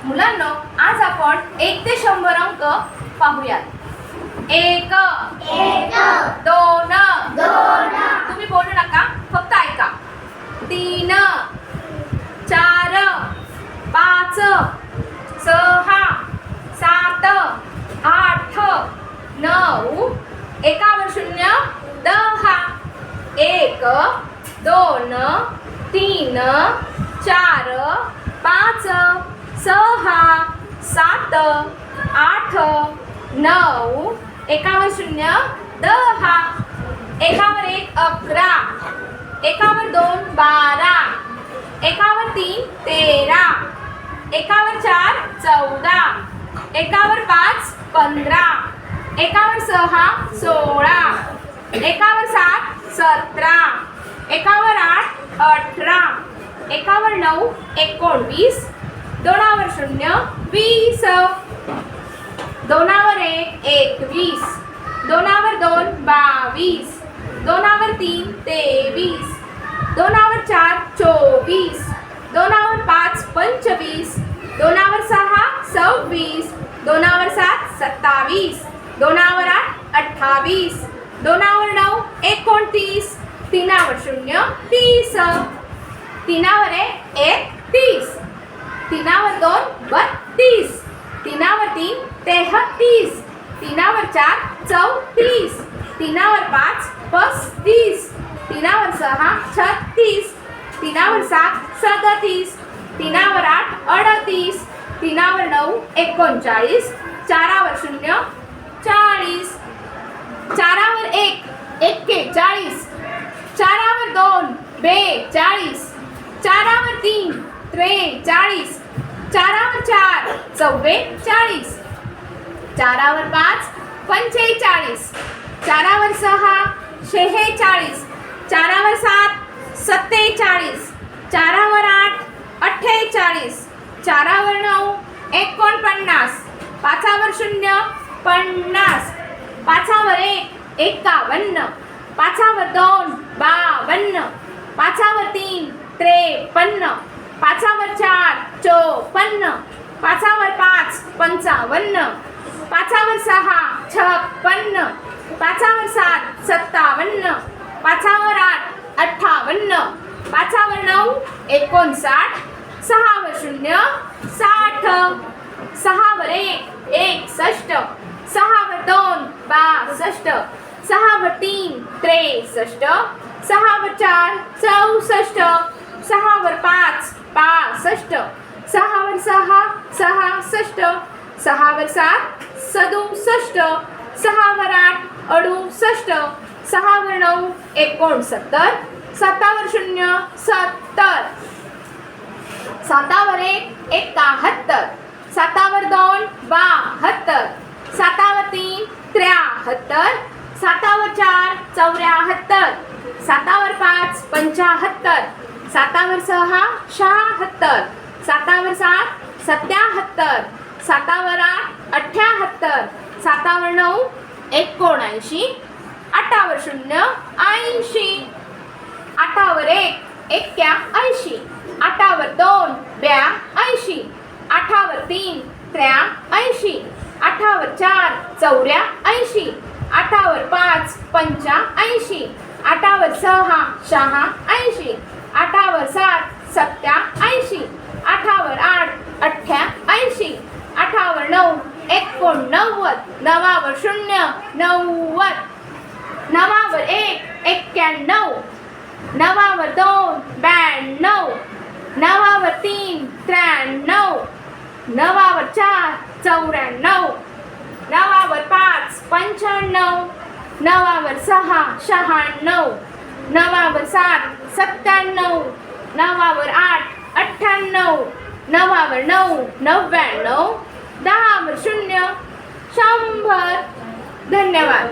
मुलांनो, आज आपण 1 ते 100 अंक पाहूयात. 1 2 तुम्ही बोलू नका, फक्त ऐका. 3 4 5 6 7 8 9 एकावर 0 10. 1 2 3 4 5 6 7 8 9 एकावर 0 10. एकावर 1 11. एकावर 2 12. एकावर 3 13. एकावर 4 14. एकावर 5 15. एकावर 6 16. एकावर 7 17. एकावर 8 18. एकावर 9 19. दोनावर 0 20. दोनावर 1 21. दोनावर 2 22. दोनावर 3 23. दोनावर 4 24. दोनावर 5 25. दोनावर 6 26. दोनावर 7 27. दोनावर 8 28. दोनावर 9 29. तीनावर 0 30. तीनावर 1 30. तीनावर 2 32. तीनावर 3 33. तीनावर 4 34. तीनावर 5 35. तीनावर 6 36. तीनावर 7 37. तीनावर 8 38. तीनावर 9 39. चारावर 0 40. चारावर 1 41. चारावर 2 42. चारावर 3 43. चारावर 4 44. चारावर 5 45. चारावर 6 46. चारावर 7 47. चारावर 8 48. चारावर 9 49. पाचावर 0 50. पाचावर 1 51. पाचावर 2 52. पाचावर 3 53. पाचावर 4 54. पाचावर 5 55. पाचावर 6 56. पाचावर 7 57. पाचावर 8 58. पाचावर 9 59. सहावर 0 60. सहावर 1 61. सहावर 2 62. सहावर 3 63. सहावर 4 64. सहावर 5 65. सहावर 6 66. सहावर 7 67. सहावर 8 68. सहावर 9 69. सातावर 0 70. सातावर 1 71. सातावर 2 72. सातावर 3 73. सातावर 4 74. सातावर 5 75. सातावर 6 76. सातावर 7 77. सातावर 8 78. सातावर 9 79. आठावर 0 80. आठावर 1 81. आठावर 2 82. आठावर 3 83. आठावर 4 84. आठावर 5 85. आठावर 6 86. आठावर 7 87. आठावर 8 88. आठावर 9 89. नवावर 0 90. नवावर 1 91. नवावर 2 92. नवावर 3 93. नवावर 4 94. नवावर 5 95. नवावर 6 96. नवावर 7 97. नवावर 8 98. नवावर 9 99. दहावर 0 100. धन्यवाद.